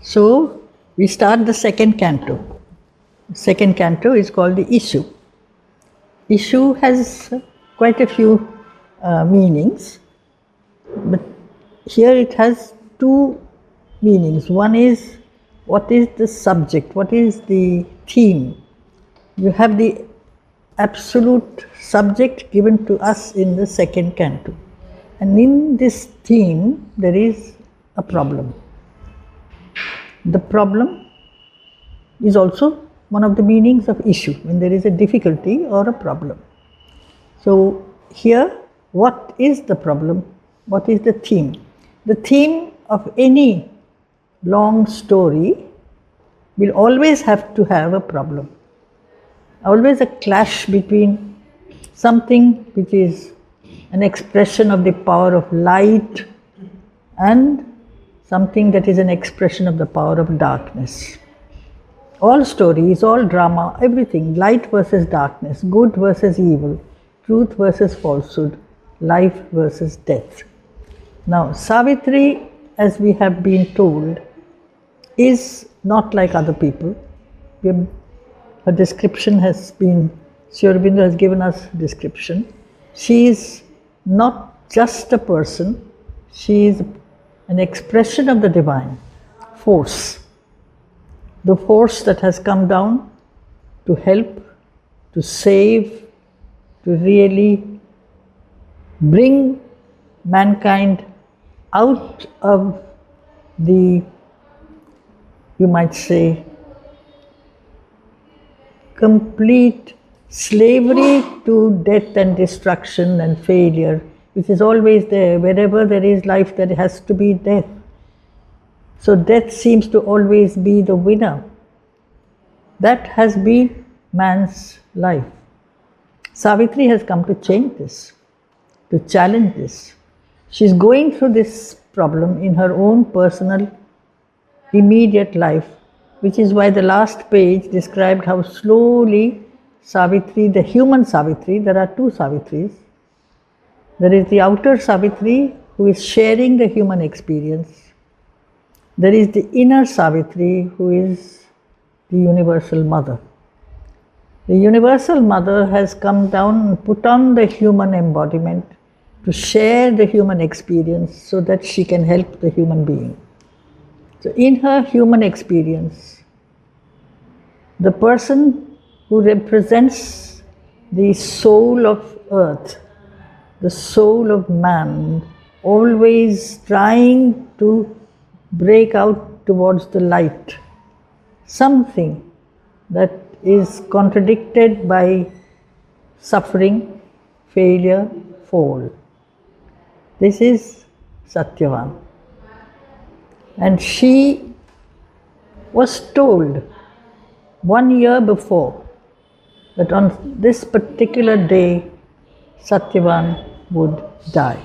So we start the second canto. Second canto is called the issue. Issue has quite a few meanings, but here it has two meanings. One is, what is the subject, what is the theme? You have the absolute subject given to us in the second canto. And in this theme, there is a problem. The problem is also one of the meanings of issue, when there is a difficulty or a problem. So here, what is the problem? What is the theme? The theme of any long story will always have to have a problem. Always a clash between something which is an expression of the power of light and something that is an expression of the power of darkness. All stories, all drama, everything, light versus darkness, good versus evil, truth versus falsehood, life versus death. Now, Savitri, as we have been told, is not like other people. Her description has been, Sri Aurobindo has given us a description. She is not just a person, she is an expression of the divine force. The force that has come down to help, to save, to really bring mankind out of the, you might say, complete slavery to death and destruction and failure, which is always there. Wherever there is life, there has to be death. So death seems to always be the winner. That has been man's life. Savitri has come to change this, to challenge this. She's going through this problem in her own personal, immediate life, which is why the last page described how slowly Savitri, the human Savitri, there are two Savitris. There is the outer Savitri who is sharing the human experience. There is the inner Savitri who is the universal mother. The universal mother has come down and put on the human embodiment to share the human experience so that she can help the human being. So in her human experience, the person who represents the soul of earth, the soul of man, always trying to break out towards the light, something that is contradicted by suffering, failure, fall. This is Satyavan. And she was told 1 year before that on this particular day Satyavan would die.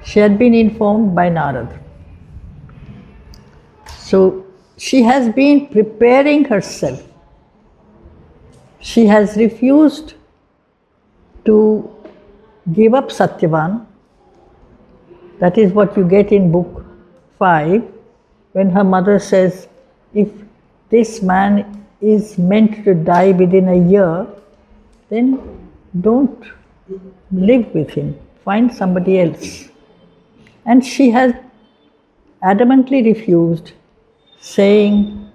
She had been informed by Narad. So she has been preparing herself. She has refused to give up Satyavan. That is what you get in book 5, when her mother says, if this man is meant to die within a year, then don't live with him, find somebody else. And she has adamantly refused, saying,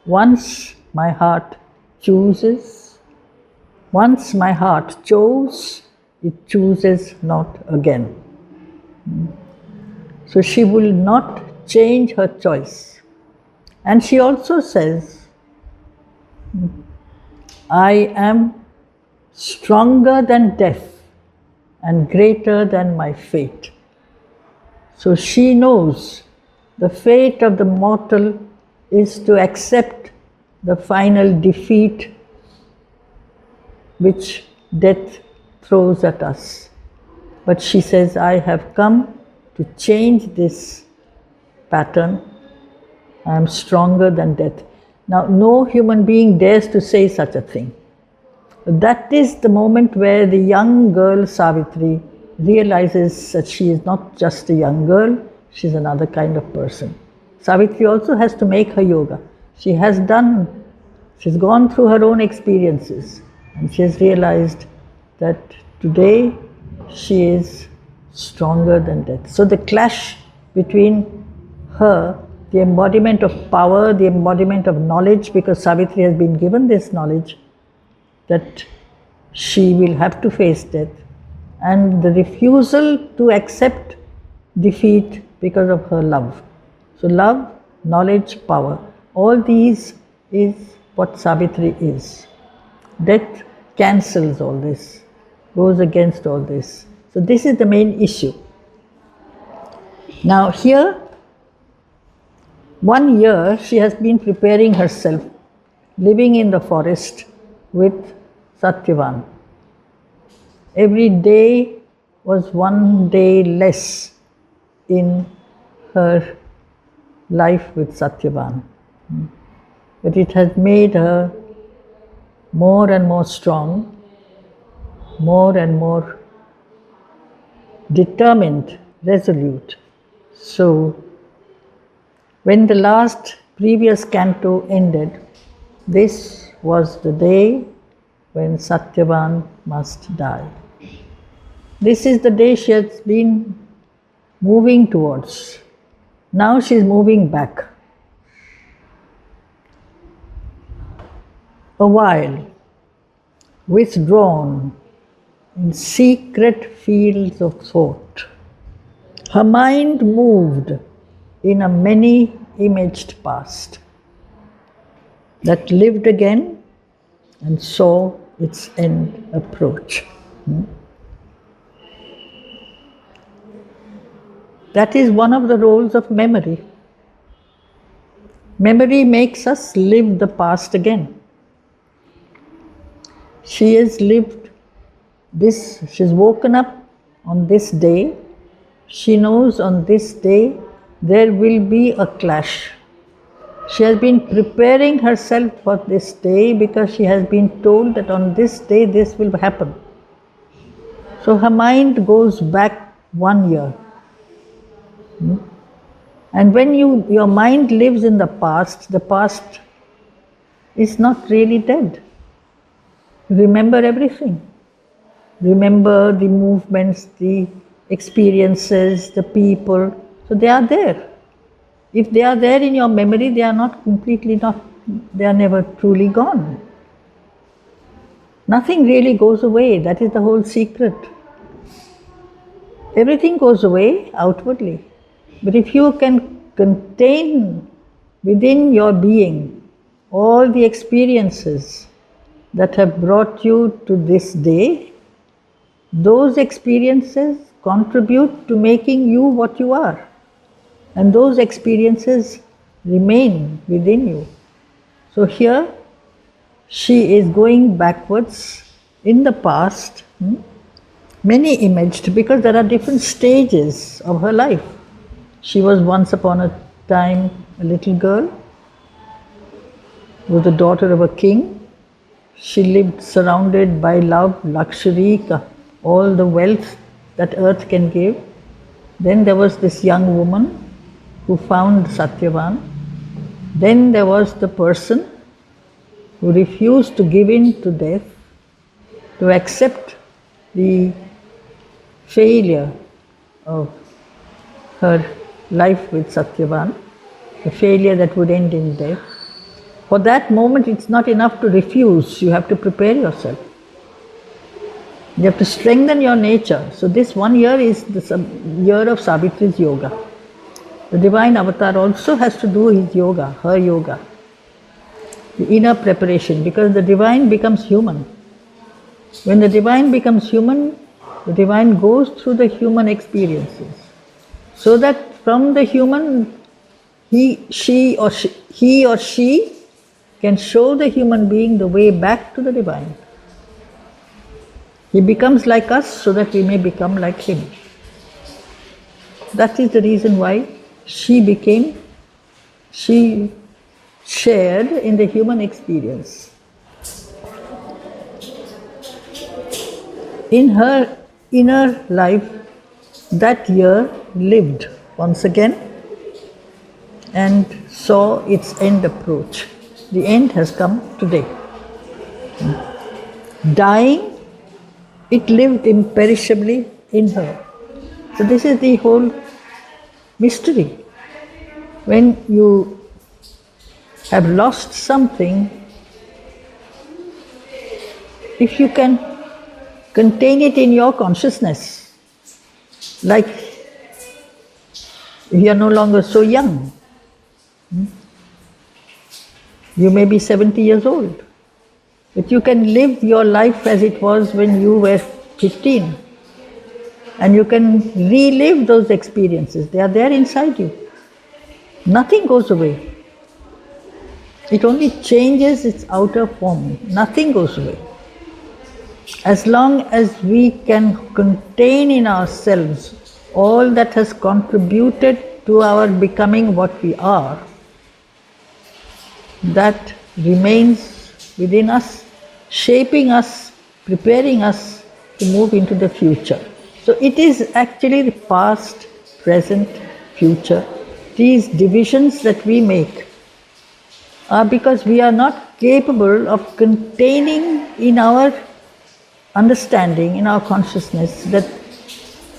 once my heart chooses, once my heart chose, it chooses not again. So she will not change her choice. And she also says, I am stronger than death and greater than my fate. So she knows the fate of the mortal is to accept the final defeat which death throws at us. But she says, I have come to change this pattern. I am stronger than death. Now, no human being dares to say such a thing. That is the moment where the young girl Savitri realizes that she is not just a young girl, she is another kind of person. Savitri also has to make her yoga. She's gone through her own experiences, and she has realized that today she is stronger than death. So the clash between her, the embodiment of power, the embodiment of knowledge, because Savitri has been given this knowledge that she will have to face death, and the refusal to accept defeat because of her love. So love, knowledge, power, all these is what Savitri is. Death cancels all this, goes against all this. So this is the main issue. Now here, 1 year she has been preparing herself, living in the forest with Satyavan. Every day was 1 day less in her life with Satyavan. But it has made her more and more strong, more and more determined, resolute. So, when the previous canto ended, this was the day when Satyavan must die. This is the day she has been moving towards. Now she is moving back. A while, withdrawn in secret fields of thought, her mind moved in a many-imaged past that lived again and saw its end approach. That is one of the roles of memory. Memory makes us live the past again. She has lived this, she's woken up on this day. She knows on this day there will be a clash. She has been preparing herself for this day because she has been told that on this day this will happen. So her mind goes back 1 year. And when your mind lives in the past is not really dead. Remember everything. Remember the movements, the experiences, the people. So they are there. If they are there in your memory, they are they are never truly gone. Nothing really goes away. That is the whole secret. Everything goes away outwardly. But if you can contain within your being all the experiences that have brought you to this day, those experiences contribute to making you what you are. And those experiences remain within you. So here, she is going backwards in the past, many imaged, because there are different stages of her life. She was once upon a time a little girl, was the daughter of a king. She lived surrounded by love, luxury, all the wealth that earth can give. Then there was this young woman who found Satyavan. Then there was the person who refused to give in to death, to accept the failure of her life with Satyavan, the failure that would end in death. For that moment, it's not enough to refuse, you have to prepare yourself. You have to strengthen your nature. So this 1 year is the year of Savitri's yoga. The divine avatar also has to do his yoga, her yoga. The inner preparation, because the divine becomes human. When the divine becomes human, the divine goes through the human experiences. So that from the human, he or she can show the human being the way back to the divine. He becomes like us so that we may become like him. That is the reason why she shared in the human experience. In her inner life, that year lived once again, and saw its end approach. The end has come today. Dying, it lived imperishably in her. So this is the whole mystery. When you have lost something, if you can contain it in your consciousness, like you are no longer so young. You may be 70 years old, but you can live your life as it was when you were 15. And you can relive those experiences. They are there inside you. Nothing goes away. It only changes its outer form. Nothing goes away. As long as we can contain in ourselves all that has contributed to our becoming what we are, that remains within us, shaping us, preparing us to move into the future. So it is actually the past, present, future. These divisions that we make are because we are not capable of containing in our understanding, in our consciousness, that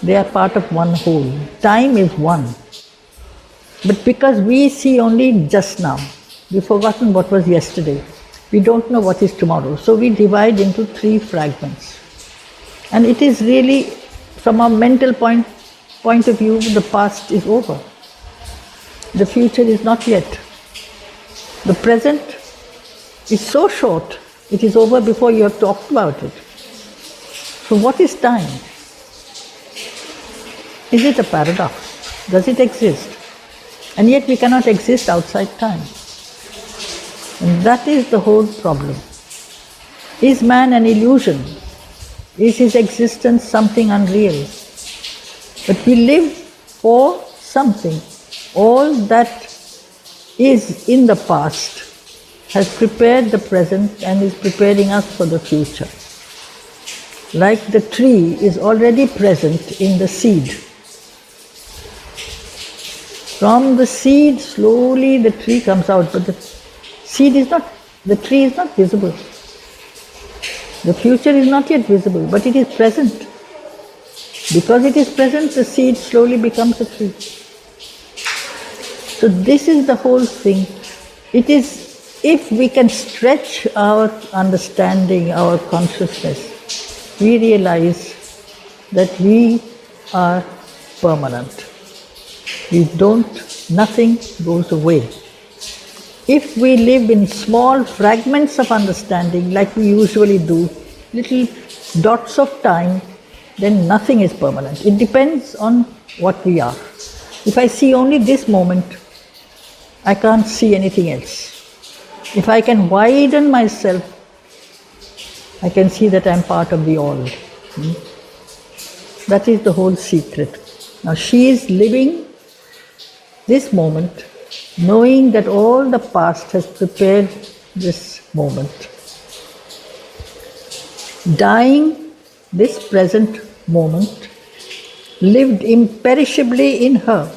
they are part of one whole. Time is one. But because we see only just now, we've forgotten what was yesterday. We don't know what is tomorrow. So we divide into 3 fragments. And it is really, from our mental point of view, the past is over. The future is not yet. The present is so short, it is over before you have talked about it. So what is time? Is it a paradox? Does it exist? And yet we cannot exist outside time. And that is the whole problem. Is man an illusion? Is his existence something unreal? But we live for something. All that is in the past has prepared the present and is preparing us for the future. Like the tree is already present in the seed. From the seed, slowly the tree comes out, but the tree is not visible. The future is not yet visible, but it is present. Because it is present, the seed slowly becomes a tree. So this is the whole thing. It is, if we can stretch our understanding, our consciousness, we realize that we are permanent. Nothing goes away. If we live in small fragments of understanding, like we usually do, little dots of time, then nothing is permanent. It depends on what we are. If I see only this moment, I can't see anything else. If I can widen myself, I can see that I'm part of the all. That is the whole secret. Now she is living this moment, knowing that all the past has prepared this moment. Dying, this present moment, lived imperishably in her.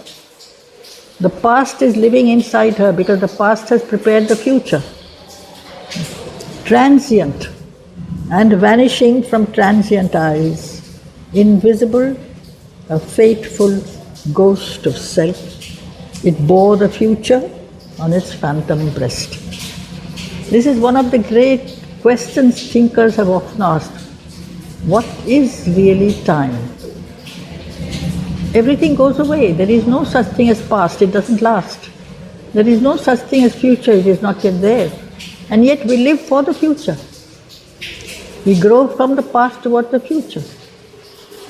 The past is living inside her because the past has prepared the future. Transient and vanishing from transient eyes, invisible, a fateful ghost of self, it bore the future on its phantom breast. This is one of the great questions thinkers have often asked. What is really time? Everything goes away. There is no such thing as past, it doesn't last. There is no such thing as future, it is not yet there. And yet we live for the future. We grow from the past toward the future.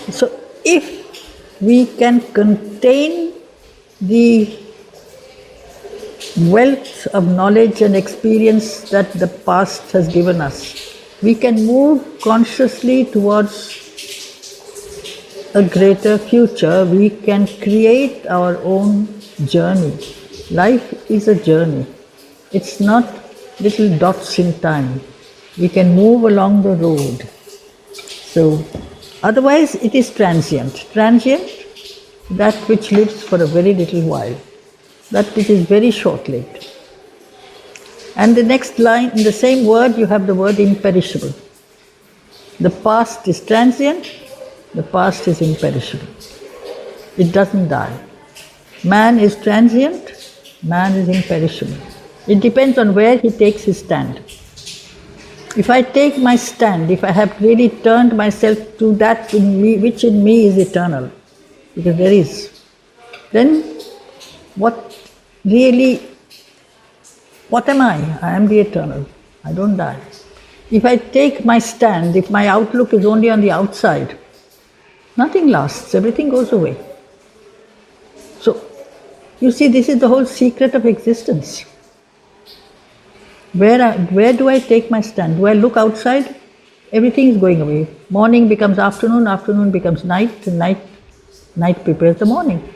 So if we can contain the wealth of knowledge and experience that the past has given us, we can move consciously towards a greater future. We can create our own journey. Life is a journey. It's not little dots in time. We can move along the road. So, otherwise it is transient. Transient, that which lives for a very little while. that which is very short-lived. And the next line, in the same word, you have the word imperishable. The past is transient, the past is imperishable. It doesn't die. Man is transient, man is imperishable. It depends on where he takes his stand. If I take my stand, if I have really turned myself to that in me, which in me is eternal, because there is, then what am I? I am the eternal. I don't die. If I take my stand, if my outlook is only on the outside, nothing lasts, everything goes away. So, you see, this is the whole secret of existence. Where do I take my stand? Do I look outside? Everything is going away. Morning becomes afternoon, afternoon becomes night, and night prepares the morning.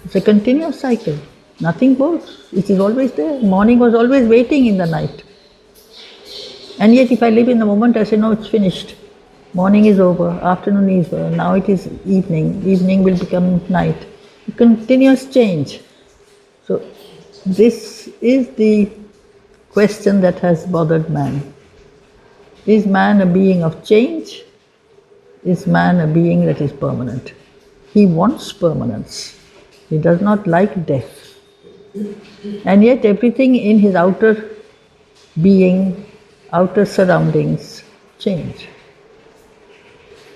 It's a continuous cycle. Nothing goes. It is always there. Morning was always waiting in the night. And yet if I live in the moment, I say, no, it's finished. Morning is over, afternoon is over, now it is evening. Evening will become night. A continuous change. So this is the question that has bothered man. Is man a being of change? Is man a being that is permanent? He wants permanence. He does not like death. And yet everything in his outer being, outer surroundings change.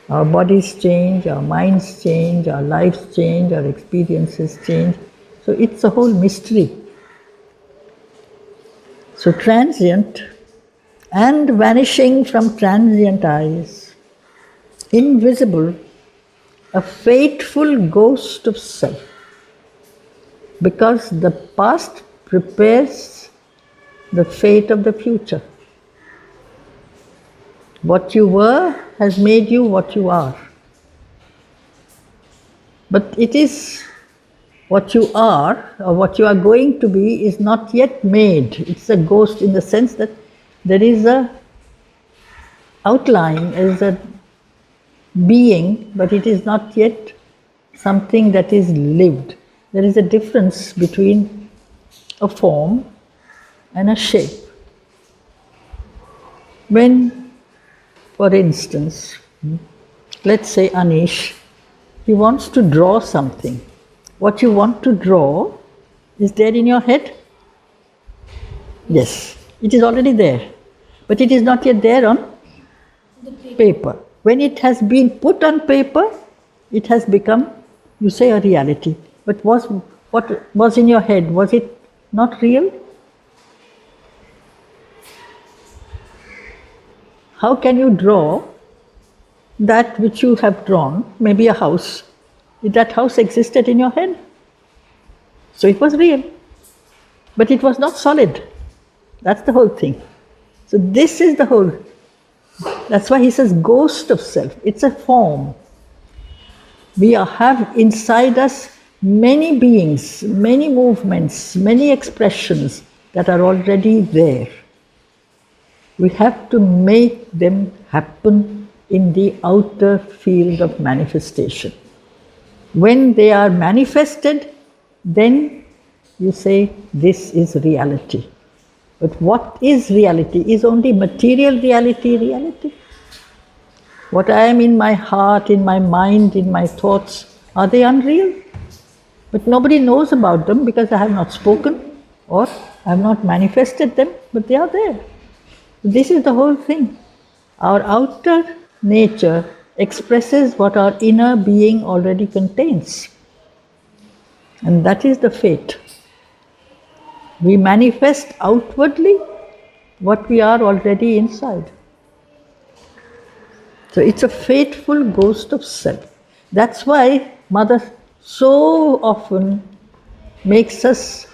Our bodies change, our minds change, our lives change, our experiences change. So it's a whole mystery. So transient and vanishing from transient eyes, invisible, a fateful ghost of self, because the past prepares the fate of the future. What you were has made you what you are. But it is what you are, or what you are going to be, is not yet made. It's a ghost in the sense that there is a outline, as a being, but it is not yet something that is lived. There is a difference between a form and a shape. When, for instance, let's say Anish, he wants to draw something. What you want to draw is there in your head? Yes, it is already there. But it is not yet there on the paper. When it has been put on paper, it has become, you say, a reality. But what was in your head, was it not real? How can you draw that which you have drawn, maybe a house? That house existed in your head. So it was real. But it was not solid. That's the whole thing. So this is the whole. That's why he says ghost of self. It's a form. We have inside us many beings, many movements, many expressions that are already there. We have to make them happen in the outer field of manifestation. When they are manifested, then you say, this is reality. But what is reality? Is only material reality reality? What I am in my heart, in my mind, in my thoughts, are they unreal? But nobody knows about them because I have not spoken or I have not manifested them, but they are there. This is the whole thing. Our outer nature expresses what our inner being already contains. And that is the fate. We manifest outwardly what we are already inside. So it's a fateful ghost of self. That's why Mother so often reminds us,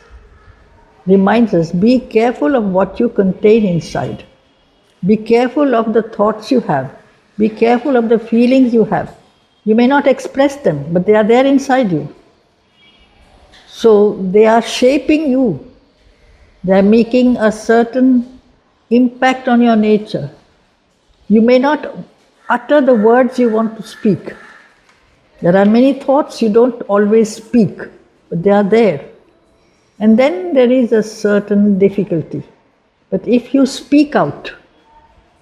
be careful of what you contain inside. Be careful of the thoughts you have. Be careful of the feelings you have. You may not express them, but they are there inside you. So they are shaping you. They are making a certain impact on your nature. You may not utter the words you want to speak. There are many thoughts you don't always speak, but they are there. And then there is a certain difficulty. But if you speak out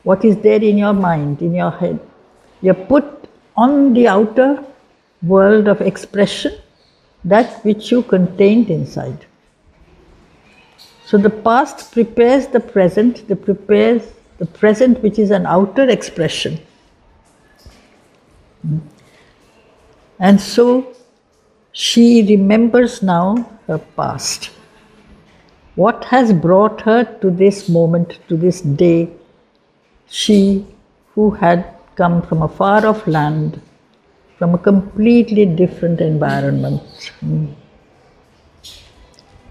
what is there in your mind, in your head, you're put on the outer world of expression, that which you contained inside. So the past prepares the present, prepares the present which is an outer expression. And so she remembers now her past. What has brought her to this moment, to this day? She who had come from a far off land, from a completely different environment.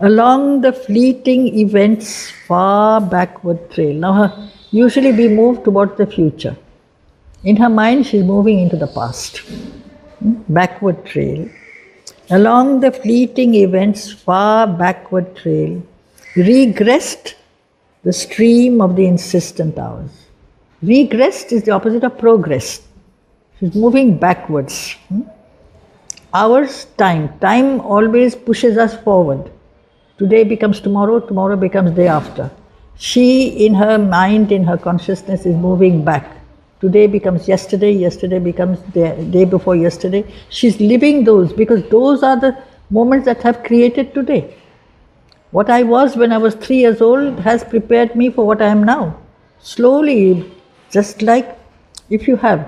Along the fleeting events' far backward trail. Now, usually we move towards the future. In her mind, she's moving into the past. Backward trail. Along the fleeting events' far backward trail, regressed the stream of the insistent hours. Regressed is the opposite of progress. She's moving backwards. Hours, time. Time always pushes us forward. Today becomes tomorrow, tomorrow becomes day after. She, in her mind, in her consciousness, is moving back. Today becomes yesterday, yesterday becomes the day before yesterday. She's living those because those are the moments that have created today. What I was when I was 3 years old has prepared me for what I am now. Slowly, just like if you have.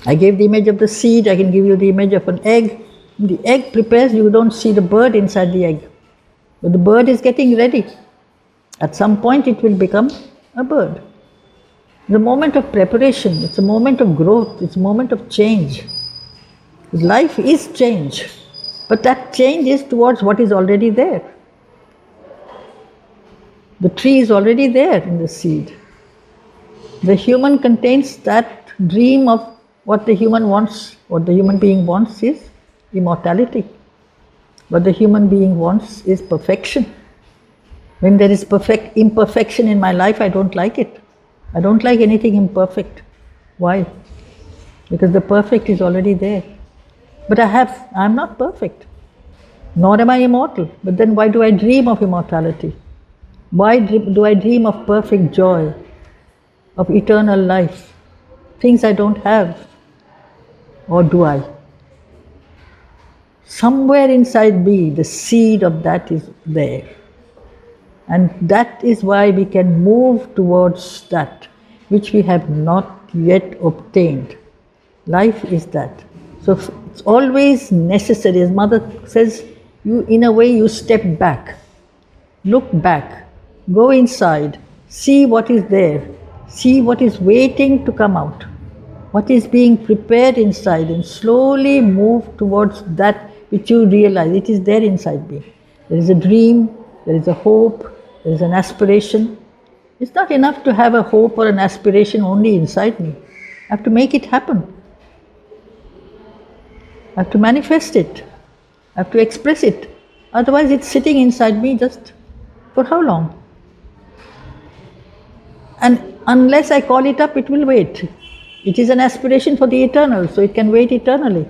I gave the image of the seed, I can give you the image of an egg. The egg prepares, you don't see the bird inside the egg. But the bird is getting ready. At some point it will become a bird. The moment of preparation, it's a moment of growth, it's a moment of change. Life is change, but that change is towards what is already there. The tree is already there in the seed. The human contains that dream of what the human wants, what the human being wants is immortality. What the human being wants is perfection. When there is imperfection in my life, I don't like it. I don't like anything imperfect. Why? Because the perfect is already there. But I'm not perfect. Nor am I immortal. But then why do I dream of immortality? Why do I dream of perfect joy, of eternal life? Things I don't have. Or do I? Somewhere inside me, the seed of that is there. And that is why we can move towards that which we have not yet obtained. Life is that. So it's always necessary. As Mother says, in a way you step back, look back, go inside, see what is there, see what is waiting to come out, what is being prepared inside, and slowly move towards that which you realize it is there inside me. There is a dream, there is a hope, there is an aspiration. It's not enough to have a hope or an aspiration only inside me. I have to make it happen. I have to manifest it. I have to express it. Otherwise it's sitting inside me just for how long? And unless I call it up, it will wait. It is an aspiration for the eternal, so it can wait eternally.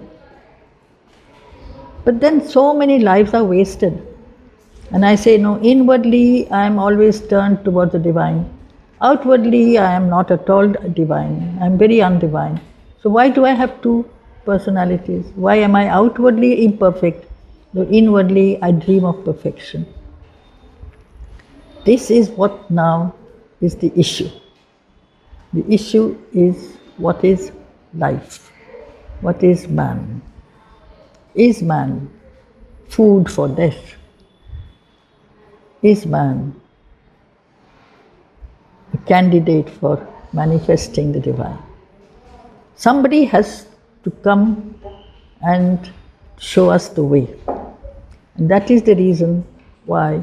But then so many lives are wasted. And I say, no, inwardly I am always turned towards the divine. Outwardly I am not at all divine. I am very undivine. So why do I have two personalities? Why am I outwardly imperfect, though inwardly I dream of perfection? This is what now is the issue. The issue is what is life? What is man? Is man food for death? Is man a candidate for manifesting the divine? Somebody has to come and show us the way. And that is the reason why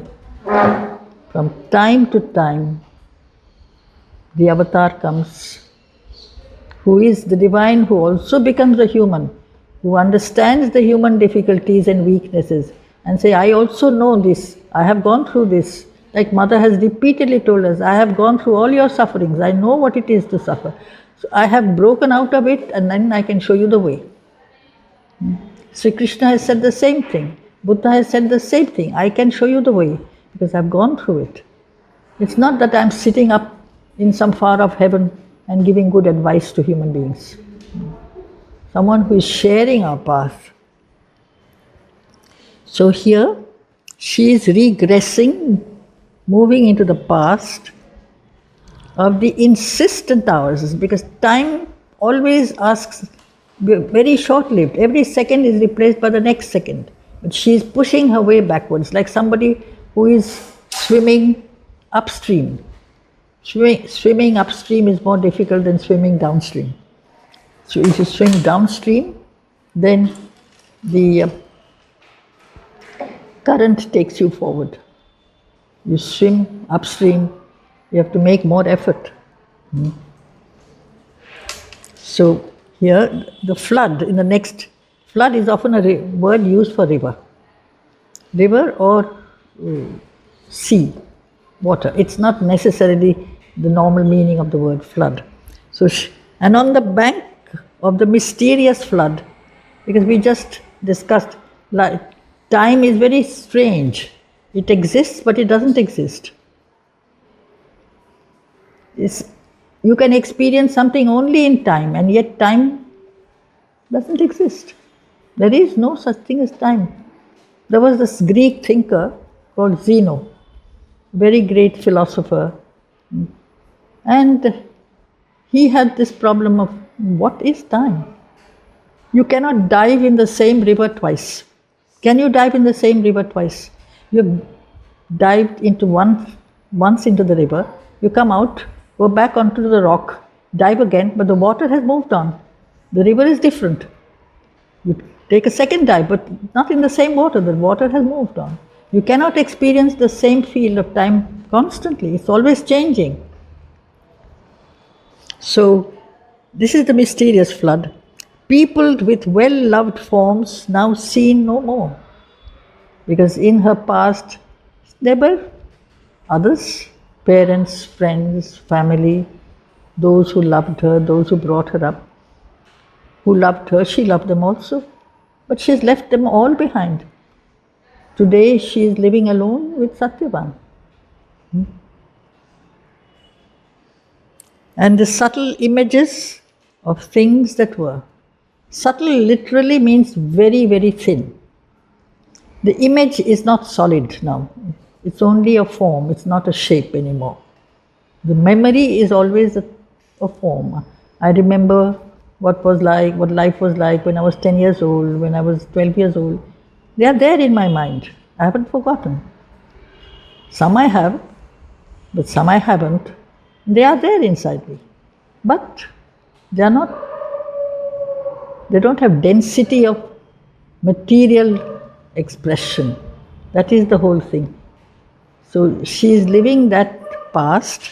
from time to time the avatar comes, who is the divine, who also becomes a human, who understands the human difficulties and weaknesses, and say, I also know this, I have gone through this. Like Mother has repeatedly told us, I have gone through all your sufferings, I know what it is to suffer. So I have broken out of it, and then I can show you the way. Sri Krishna has said the same thing. Buddha has said the same thing. I can show you the way because I've gone through it. It's not that I'm sitting up in some far off heaven and giving good advice to human beings. Someone who is sharing our path. So here, she is regressing, moving into the past of the insistent hours, because time always asks, very short-lived. Every second is replaced by the next second. But she is pushing her way backwards, like somebody who is swimming upstream. Swimming upstream is more difficult than swimming downstream. So if you swim downstream, then the current takes you forward. You swim upstream, you have to make more effort. So here, the flood, in the next, flood is often a word used for river. River or sea, water. It's not necessarily the normal meaning of the word flood. So, and on the bank of the mysterious flood, because we just discussed, time is very strange. It exists, but it doesn't exist. You can experience something only in time, and yet time doesn't exist. There is no such thing as time. There was this Greek thinker called Zeno, very great philosopher, and he had this problem of what is time? You cannot dive in the same river twice. Can you dive in the same river twice? You dived into once into the river, you come out, go back onto the rock, dive again, but the water has moved on. The river is different. You take a second dive, but not in the same water. The water has moved on. You cannot experience the same field of time constantly. It's always changing. So, this is the mysterious flood, peopled with well-loved forms now seen no more. Because in her past, there were others, parents, friends, family, those who loved her, those who brought her up, who loved her, she loved them also. But she's left them all behind. Today she is living alone with Satyavan. And the subtle images of things that were. Subtle literally means very, very thin. The image is not solid now. It's only a form, it's not a shape anymore. The memory is always a form. I remember what life was like when I was 10 years old, when I was 12 years old. They are there in my mind. I haven't forgotten. Some I have, but some I haven't. They are there inside me. But they are not, they don't have density of material expression. That is the whole thing. So she is living that past.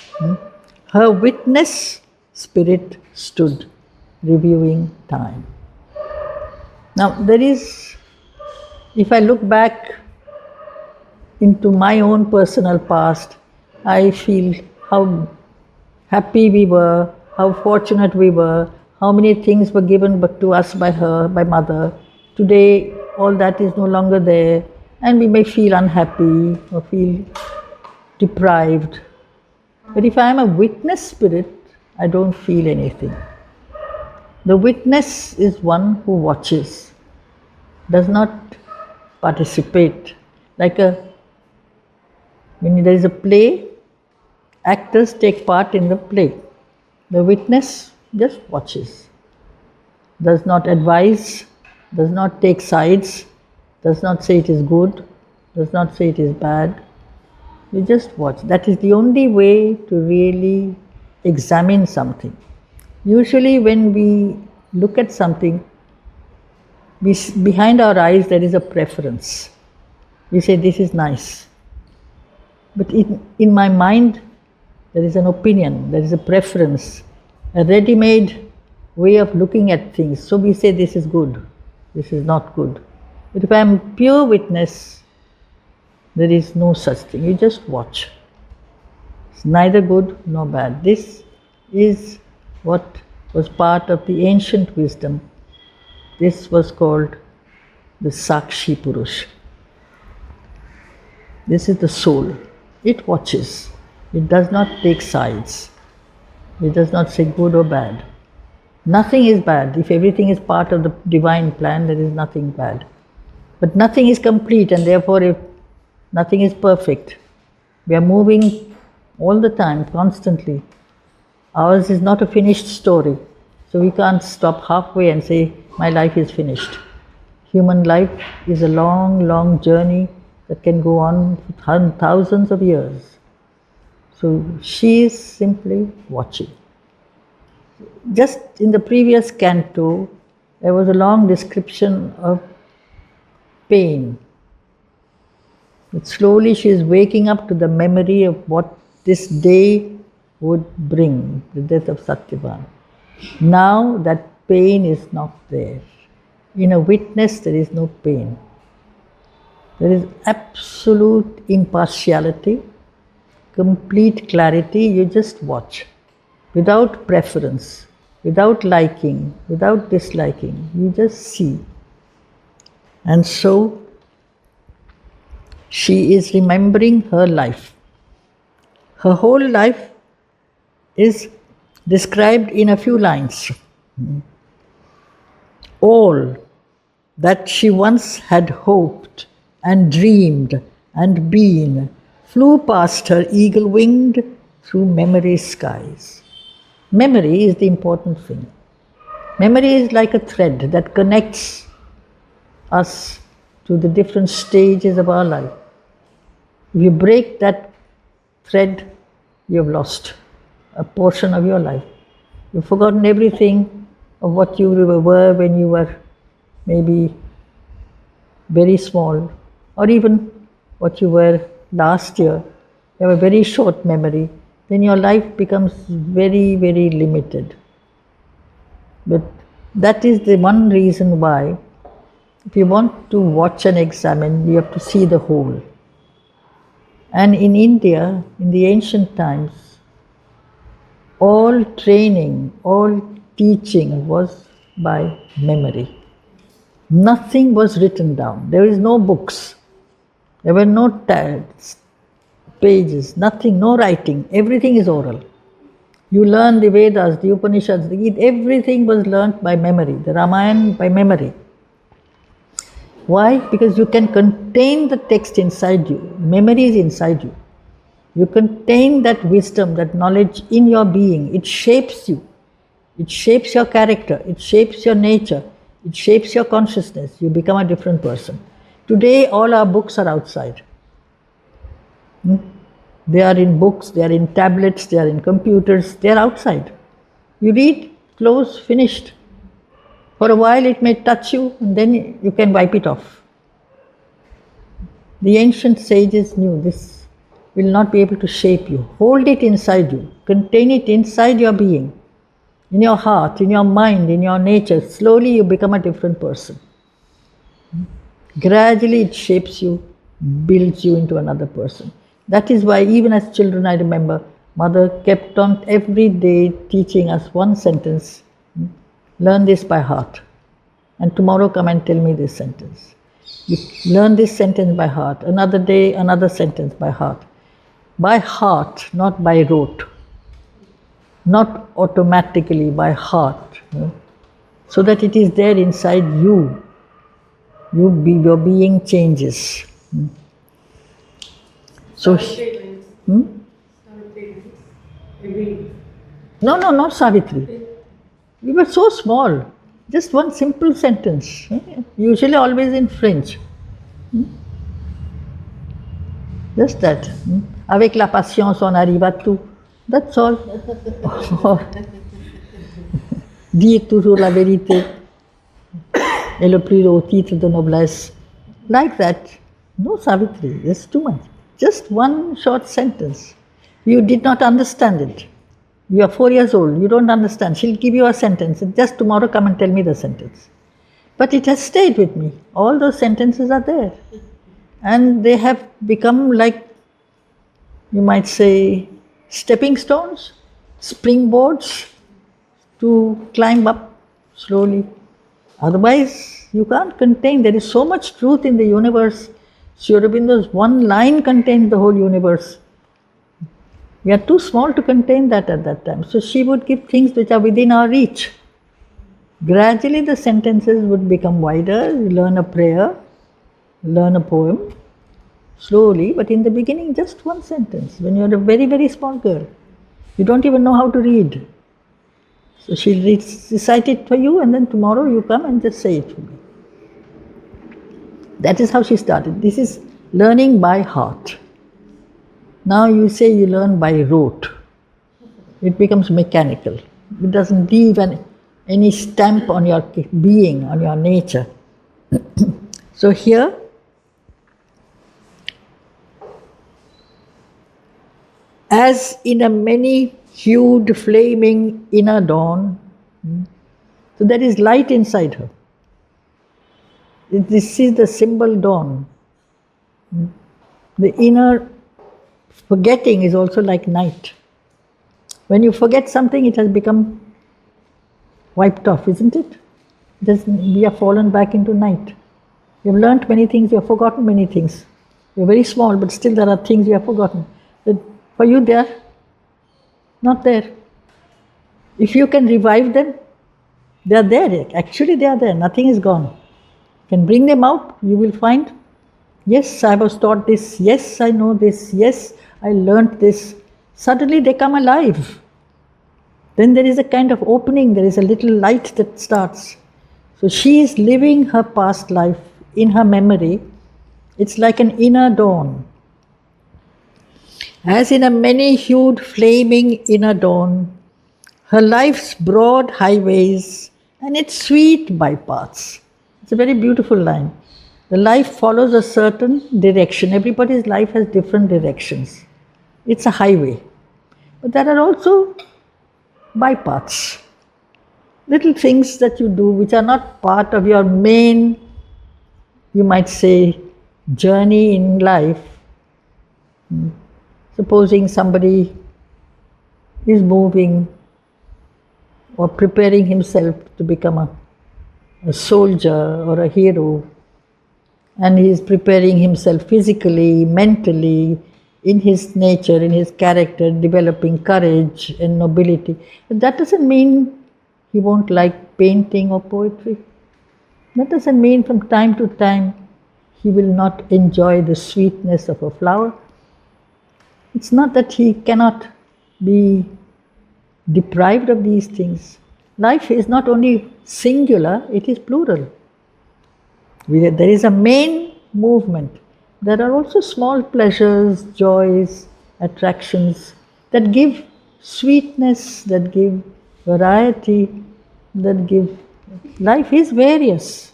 Her witness spirit stood, reviewing time. Now there is, if I look back into my own personal past, I feel how happy we were, how fortunate we were, how many things were given but to us by her, by mother. Today all that is no longer there, and we may feel unhappy or feel deprived. But if I am a witness spirit, I don't feel anything. The witness is one who watches, does not participate. Like when there is a play, actors take part in the play. The witness just watches, does not advise, does not take sides, does not say it is good, does not say it is bad. You just watch. That is the only way to really examine something. Usually when we look at something, behind our eyes there is a preference. We say this is nice. But in my mind there is an opinion, there is a preference, a ready-made way of looking at things. So we say this is good, this is not good. But if I am pure witness, there is no such thing. You just watch. It's neither good nor bad. This is what was part of the ancient wisdom. This was called the Sakshi Purush. This is the soul. It watches. It does not take sides. It does not say good or bad. Nothing is bad. If everything is part of the divine plan, there is nothing bad. But nothing is complete, and therefore if nothing is perfect. We are moving all the time, constantly. Ours is not a finished story. So we can't stop halfway and say, my life is finished. Human life is a long, long journey that can go on for thousands of years. So she is simply watching. Just in the previous canto, there was a long description of pain. But slowly she is waking up to the memory of what this day would bring, the death of Satyavan. Now that pain is not there. In a witness there is no pain. There is absolute impartiality, complete clarity. You just watch, without preference, without liking, without disliking. You just see. And so she is remembering her life. Her whole life is described in a few lines. All that she once had hoped and dreamed and been flew past her eagle-winged through memory's skies. Memory is the important thing. Memory is like a thread that connects us to the different stages of our life. If you break that thread, you have lost a portion of your life. You've forgotten everything of what you were when you were maybe very small, or even what you were last year. You have a very short memory. Then your life becomes very, very limited. But that is the one reason why, if you want to watch and examine, you have to see the whole. And in India, in the ancient times, all training, all teaching was by memory. Nothing was written down. There is no books. There were no pages, nothing, no writing. Everything is oral. You learn the Vedas, the Upanishads, everything was learnt by memory. The Ramayana by memory. Why? Because you can contain the text inside you. Memory is inside you. You contain that wisdom, that knowledge in your being. It shapes you. It shapes your character. It shapes your nature. It shapes your consciousness. You become a different person. Today, all our books are outside. They are in books, they are in tablets, they are in computers, they are outside. You read, close, finished. For a while it may touch you, and then you can wipe it off. The ancient sages knew this will not be able to shape you. Hold it inside you. Contain it inside your being, in your heart, in your mind, in your nature. Slowly you become a different person. Gradually it shapes you, builds you into another person. That is why even as children, I remember, Mother kept on every day teaching us one sentence. Learn this by heart. And tomorrow come and tell me this sentence. You learn this sentence by heart. Another day, another sentence by heart. By heart, not by rote. Not automatically, by heart. So that it is there inside you. Your being changes. So, No, not Savitri. We were so small. Just one simple sentence. Usually always in French. Just that. Avec la patience, on arrive à tout. That's all. Dire toujours la vérité est le plus haut titre de noblesse. Like that. No Savitri. It's too much. Just one short sentence. You did not understand it. You are 4 years old, you don't understand. She'll give you a sentence, and just tomorrow come and tell me the sentence. But it has stayed with me. All those sentences are there. And they have become like, you might say, stepping stones, springboards to climb up slowly. Otherwise, you can't contain. There is so much truth in the universe, Sri Aurobindo's one line contains the whole universe. We are too small to contain that at that time. So she would give things which are within our reach. Gradually the sentences would become wider. You learn a prayer, learn a poem, slowly, but in the beginning just one sentence. When you're a very, very small girl, you don't even know how to read. So she'll recite it for you, and then tomorrow you come and just say it for me. That is how she started. This is learning by heart. Now you say you learn by rote. It becomes mechanical. It doesn't leave any stamp on your being, on your nature. So here, as in a many-hued, flaming inner dawn, so there is light inside her. This is the symbol dawn. The inner forgetting is also like night. When you forget something, it has become wiped off, isn't it? We have fallen back into night. You have learnt many things, you have forgotten many things. You are very small, but still there are things you have forgotten. But for you, they are not there. If you can revive them, they are there. Actually, they are there. Nothing is gone. You can bring them out, you will find, yes, I was taught this, yes, I know this, yes, I learnt this. Suddenly they come alive. Then there is a kind of opening, there is a little light that starts. So she is living her past life in her memory. It's like an inner dawn. As in a many-hued, flaming inner dawn, her life's broad highways and its sweet bypaths. It's a very beautiful line. The life follows a certain direction. Everybody's life has different directions. It's a highway. But there are also bypaths. Little things that you do which are not part of your main, you might say, journey in life. Supposing somebody is moving or preparing himself to become a soldier or a hero, and he is preparing himself physically, mentally, in his nature, in his character, developing courage and nobility. But that doesn't mean he won't like painting or poetry. That doesn't mean from time to time he will not enjoy the sweetness of a flower. It's not that he cannot be deprived of these things. Life is not only singular, it is plural. There is a main movement. There are also small pleasures, joys, attractions that give sweetness, that give variety, that give... Life is various.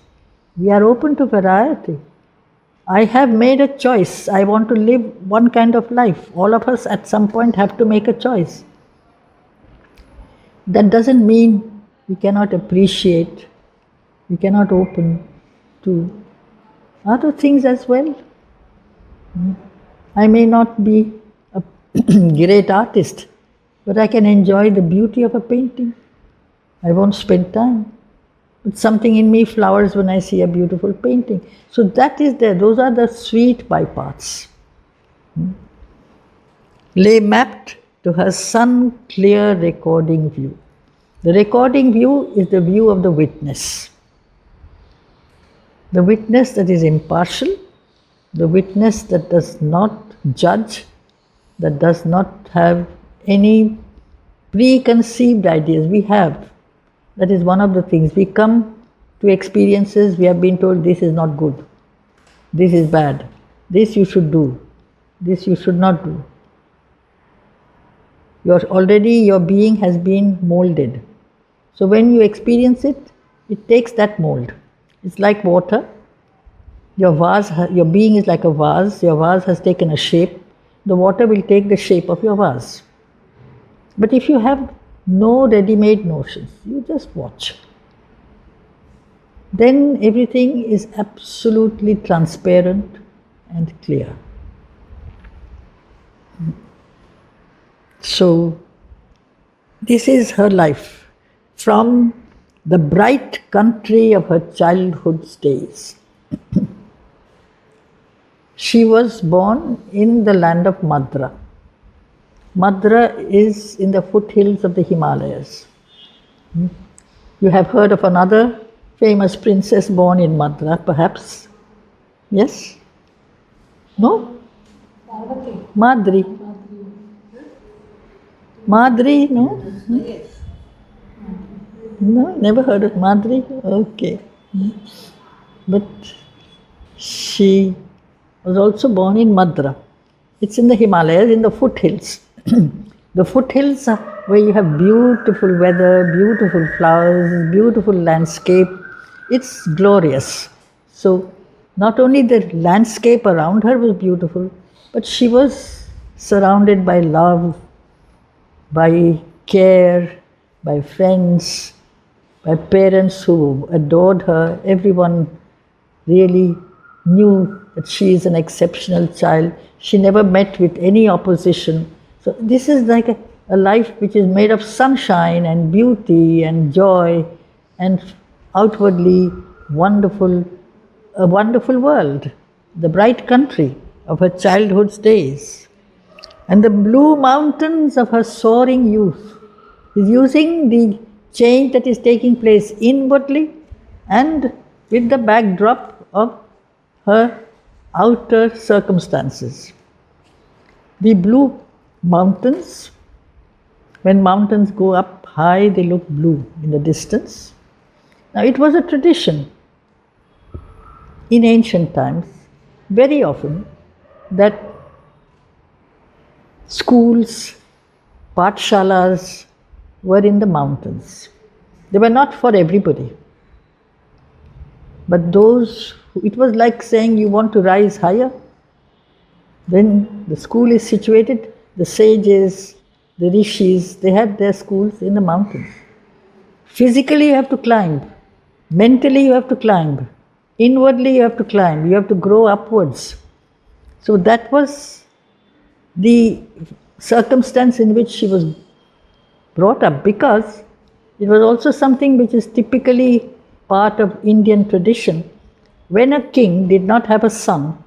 We are open to variety. I have made a choice. I want to live one kind of life. All of us at some point have to make a choice. That doesn't mean we cannot appreciate, we cannot open to other things as well. I may not be a great artist, but I can enjoy the beauty of a painting. I won't spend time. But something in me flowers when I see a beautiful painting. So that is there. Those are the sweet bypaths. Lay mapped to her sun-clear recording view. The recording view is the view of the witness. The witness that is impartial, the witness that does not judge, that does not have any preconceived ideas. We have. That is one of the things. We come to experiences, we have been told this is not good, this is bad, this you should do, this you should not do. Your being has been molded. So when you experience it, it takes that mold. It's like water. Your being is like a vase. Your vase has taken a shape. The water will take the shape of your vase. But if you have no ready-made notions, you just watch. Then everything is absolutely transparent and clear. So, this is her life from the bright country of her childhood's days. She was born in the land of Madra. Madra is in the foothills of the Himalayas. You have heard of another famous princess born in Madra, perhaps? Yes? No? Madri. Madri, no? No, never heard of Madri? Okay. But she was also born in Madra. It's in the Himalayas, in the foothills. The foothills are where you have beautiful weather, beautiful flowers, beautiful landscape. It's glorious. So, not only the landscape around her was beautiful, but she was surrounded by love, by care, by friends, by parents who adored her. Everyone really knew that she is an exceptional child. She never met with any opposition. So this is like a life which is made of sunshine and beauty and joy and outwardly wonderful, a wonderful world, the bright country of her childhood's days. And the blue mountains of her soaring youth is using the change that is taking place inwardly and with the backdrop of her outer circumstances. The blue mountains, when mountains go up high, they look blue in the distance. Now, it was a tradition in ancient times, very often, that schools, pathshalas were in the mountains. They were not for everybody. But those, it was like saying you want to rise higher, then the school is situated, the sages, the rishis, they had their schools in the mountains. Physically you have to climb, mentally you have to climb, inwardly you have to climb, you have to grow upwards. So that was the circumstance in which she was brought up, because it was also something which is typically part of Indian tradition. When a king did not have a son,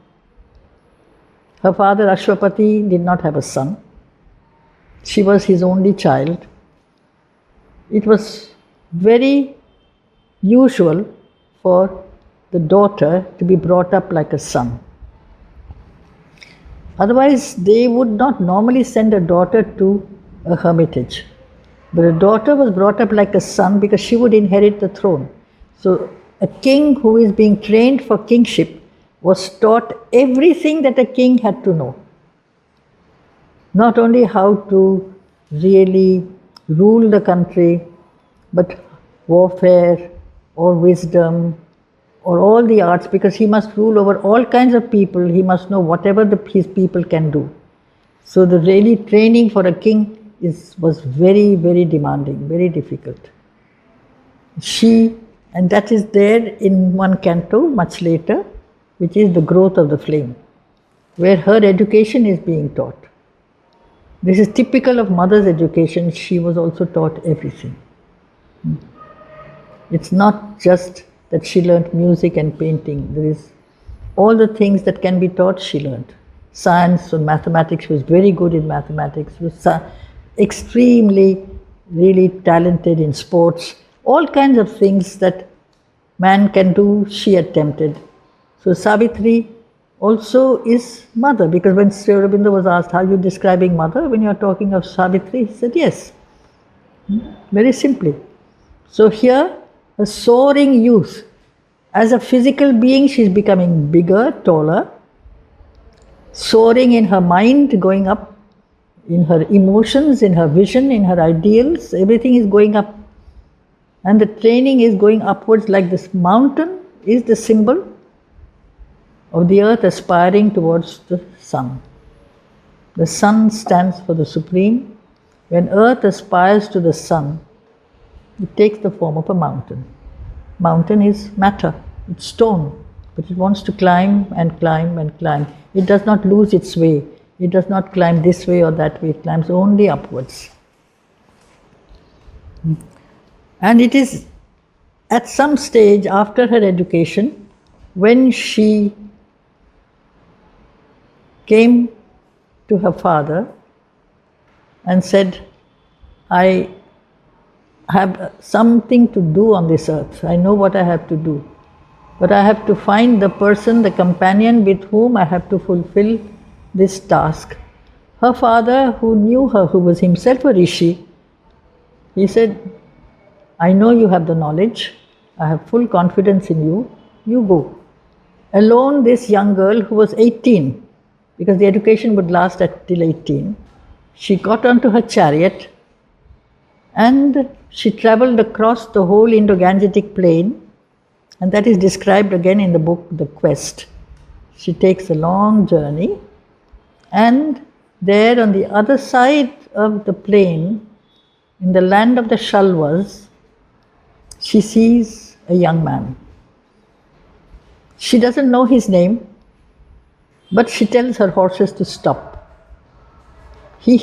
her father Ashwapati did not have a son, she was his only child, it was very usual for the daughter to be brought up like a son. Otherwise, they would not normally send a daughter to a hermitage. But a daughter was brought up like a son because she would inherit the throne. So a king who is being trained for kingship was taught everything that a king had to know. Not only how to really rule the country, but warfare or wisdom or all the arts, because he must rule over all kinds of people. He must know whatever his people can do. So the really training for a king was very, very demanding, very difficult. And that is there in one canto much later, which is the growth of the flame, where her education is being taught. This is typical of mother's education. She was also taught everything. It's not just that she learnt music and painting. There is all the things that can be taught she learnt. Science and mathematics, she was very good in mathematics. She was extremely, really talented in sports. All kinds of things that man can do, she attempted. So Savitri also is mother, because when Sri Aurobindo was asked, how are you describing mother when you are talking of Savitri? He said, yes, very simply. So here, a soaring youth. As a physical being, she is becoming bigger, taller, soaring in her mind, going up, in her emotions, in her vision, in her ideals, everything is going up. And the training is going upwards, like this mountain is the symbol of the earth aspiring towards the sun. The sun stands for the supreme. When earth aspires to the sun, it takes the form of a mountain. Mountain is matter, it's stone, but it wants to climb and climb and climb. It does not lose its way. It does not climb this way or that way. It climbs only upwards. And it is at some stage after her education, when she came to her father and said, I have something to do on this earth. I know what I have to do. But I have to find the person, the companion with whom I have to fulfill this task. Her father, who knew her, who was himself a rishi, he said, I know you have the knowledge. I have full confidence in you. You go. Alone, this young girl who was 18, because the education would last till 18, she got onto her chariot and she travelled across the whole Indo-Gangetic plain, and that is described again in the book, The Quest. She takes a long journey, and there on the other side of the plain, in the land of the Shalvas, she sees a young man. She doesn't know his name, but she tells her horses to stop. He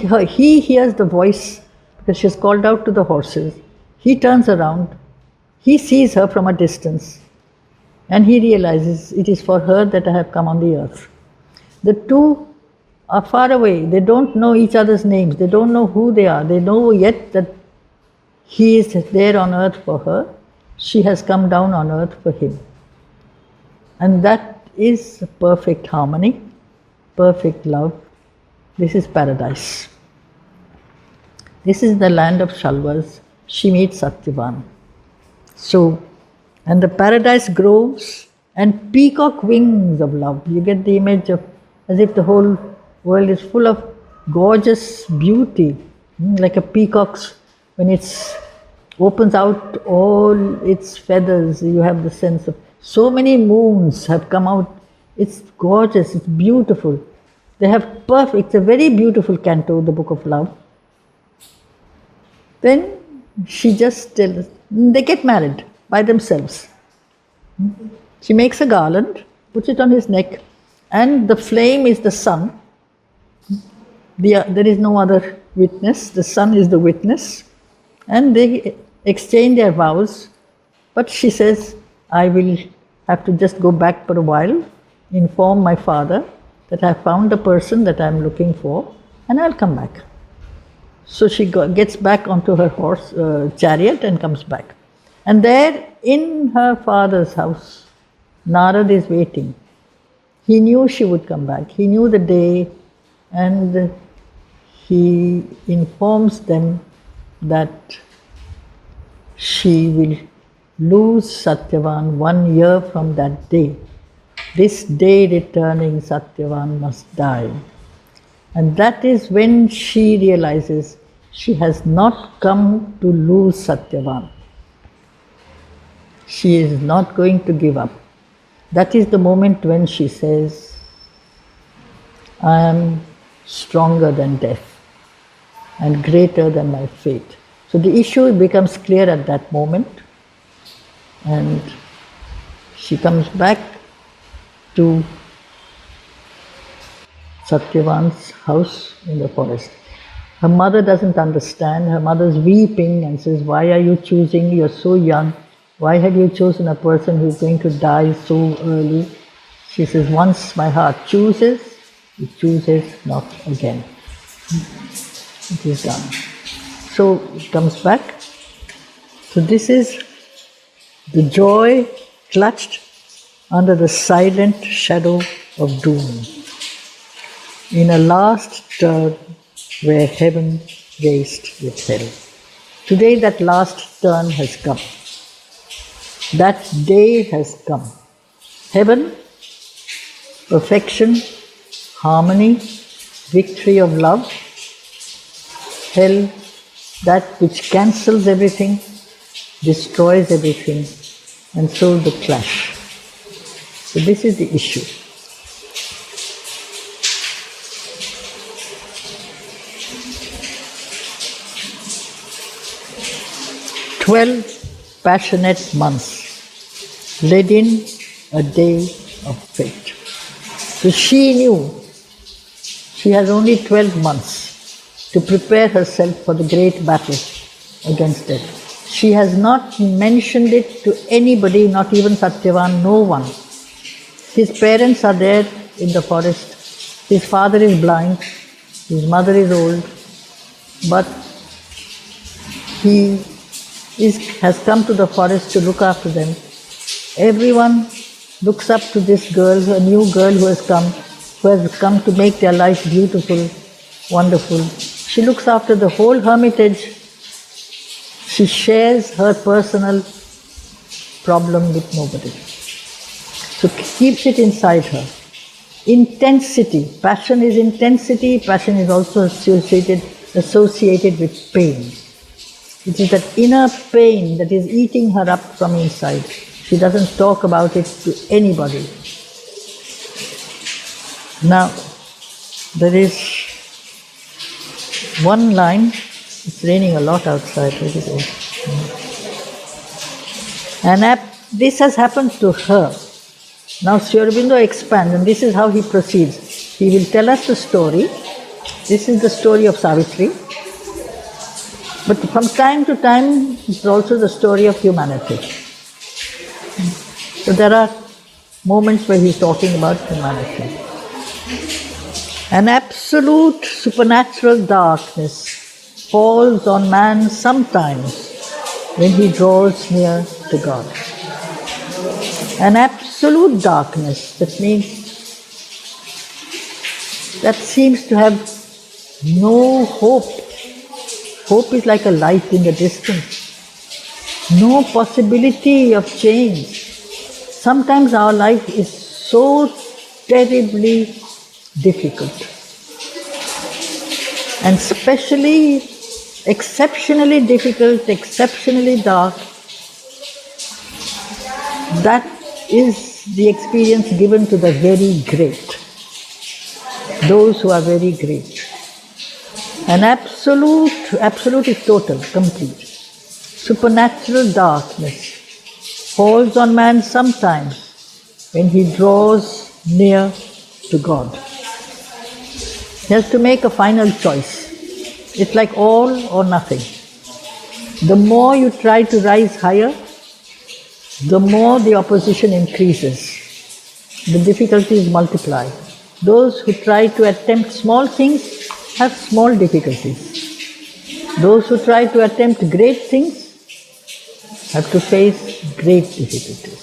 hears the voice because she has called out to the horses. He turns around, he sees her from a distance, and he realizes it is for her that I have come on the earth. The two are far away, they don't know each other's names, they don't know who they are, they know yet that he is there on earth for her, she has come down on earth for him. And that is perfect harmony, perfect love. This is paradise. This is the land of Shalvas. She meets Satyavan. So, and the paradise grows and peacock wings of love. You get the image of as if the whole world is full of gorgeous beauty, like a peacock's, when it opens out all its feathers, you have the sense of so many moons have come out. It's gorgeous, it's beautiful. They have perfect, it's a very beautiful canto, the Book of Love. Then she just tells, they get married by themselves. She makes a garland, puts it on his neck, and the flame is the sun. There is no other witness, the sun is the witness. And they exchange their vows, but she says, I will have to just go back for a while, inform my father that I found the person that I am looking for, and I'll come back. So she gets back onto her chariot and comes back. And there in her father's house, Narad is waiting. He knew she would come back. He knew the day, and he informs them that she will lose Satyavan 1 year from that day. This day returning, Satyavan must die. And that is when she realizes she has not come to lose Satyavan. She is not going to give up. That is the moment when she says, I am stronger than death and greater than my fate. So the issue becomes clear at that moment, and she comes back to Satyavan's house in the forest. Her mother doesn't understand. Her mother's weeping and says, why are you choosing? You're so young. Why have you chosen a person who's going to die so early? She says, once my heart chooses, it chooses not again. It is done. So it comes back. So this is the joy clutched under the silent shadow of doom, in a last turn where heaven raced with hell. Today that last turn has come. That day has come. Heaven, perfection, harmony, victory of love. Hell, that which cancels everything, destroys everything, and so the clash. So this is the issue. "12 passionate months led in a day of fate." So she knew she has only 12 months to prepare herself for the great battle against death. She has not mentioned it to anybody, not even Satyavan, no one. His parents are there in the forest. His father is blind, his mother is old, but he has come to the forest to look after them. Everyone looks up to this girl, a new girl who has come to make their life beautiful, wonderful. She looks after the whole hermitage. She shares her personal problem with nobody. So keeps it inside her. Intensity. Passion is intensity. Passion is also associated with pain. It is that inner pain that is eating her up from inside. She doesn't talk about it to anybody. Now, there is one line. It's raining a lot outside. And this has happened to her. Now Sri Aurobindo expands, and this is how he proceeds. He will tell us the story. This is the story of Savitri. But from time to time, it's also the story of humanity. So there are moments where he's talking about humanity. An absolute supernatural darkness falls on man sometimes when he draws near to God. An absolute darkness, that means that seems to have no hope. Hope is like a light in the distance. No possibility of change. Sometimes our life is so terribly difficult. And especially, exceptionally difficult, exceptionally dark. That is the experience given to the very great. Those who are very great. An absolute is total, complete. Supernatural darkness falls on man sometimes when he draws near to God. He has to make a final choice. It's like all or nothing. The more you try to rise higher, the more the opposition increases. The difficulties multiply. Those who try to attempt small things have small difficulties. Those who try to attempt great things have to face great difficulties.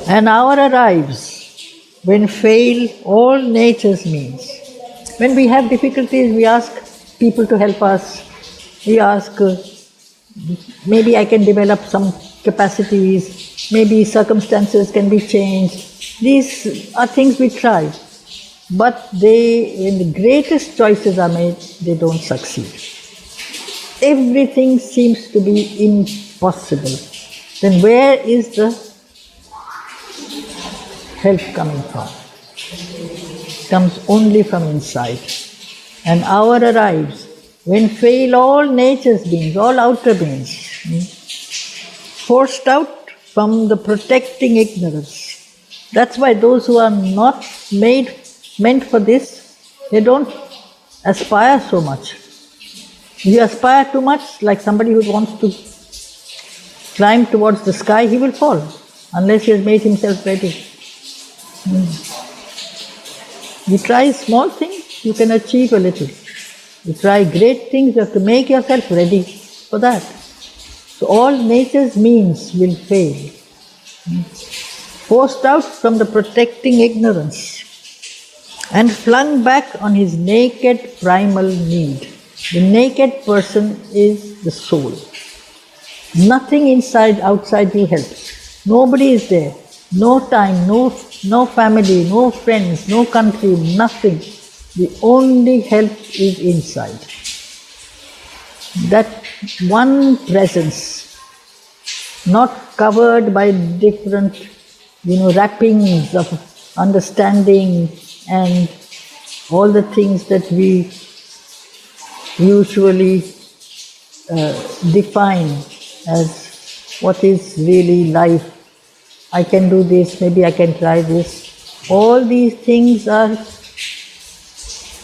An hour arrives when fail all nature's means. When we have difficulties, we ask people to help us. We ask, maybe I can develop some capacities, maybe circumstances can be changed. These are things we try. But when the greatest choices are made, they don't succeed. Everything seems to be impossible. Then where is the help coming from? It comes only from inside. An hour arrives when fail all nature's beings, all outer beings, forced out from the protecting ignorance. That's why those who are not meant for this, they don't aspire so much. If you aspire too much, like somebody who wants to climb towards the sky, he will fall, unless he has made himself ready. You try small things, you can achieve a little. You try great things, you have to make yourself ready for that. So all nature's means will fail. Forced out from the protecting ignorance and flung back on his naked primal need. The naked person is the soul. Nothing outside you helps. Nobody is there. No time, no family, no friends, no country, nothing. The only help is inside. That one presence, not covered by different, wrappings of understanding and all the things that we usually define as what is really life. I can do this, maybe I can try this. All these things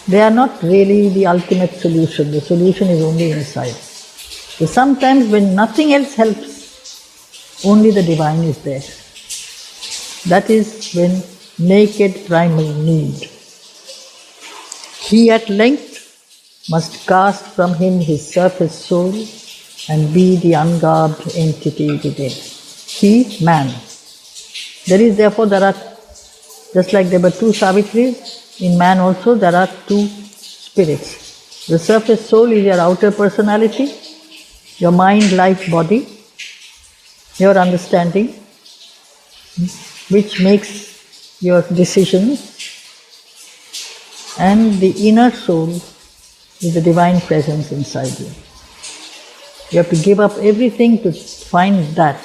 they are not really the ultimate solution. The solution is only inside. So sometimes when nothing else helps, only the divine is there. That is when naked primal need. He at length must cast from him his surface soul and be the ungarbed entity within. He, man. There are, just like there were two Savitris, in man also there are two spirits. The surface soul is your outer personality, your mind, life, body, your understanding, which makes your decisions, and the inner soul is the divine presence inside you. You have to give up everything to find that.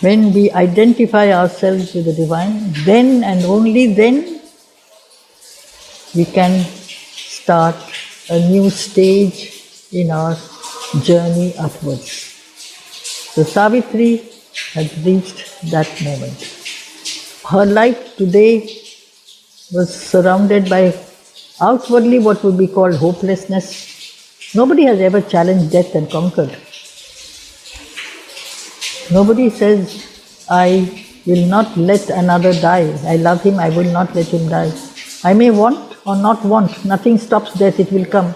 When we identify ourselves with the divine, then and only then we can start a new stage in our journey upwards. So Savitri had reached that moment. Her life today was surrounded by outwardly what would be called hopelessness. Nobody has ever challenged death and conquered. Nobody says, I will not let another die. I love him, I will not let him die. I may want or not want, nothing stops death, it will come.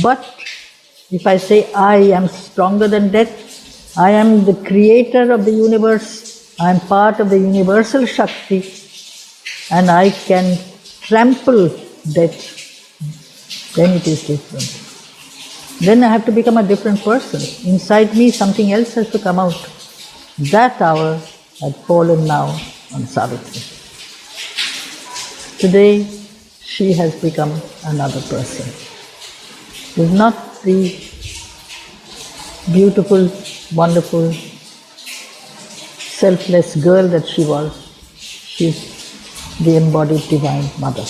But if I say I am stronger than death, I am the creator of the universe, I am part of the universal Shakti, and I can trample death, then it is different. Then I have to become a different person. Inside me something else has to come out. That hour had fallen now on Savitri. Today she has become another person. She is not the beautiful, wonderful, selfless girl that she was. She is the embodied Divine Mother.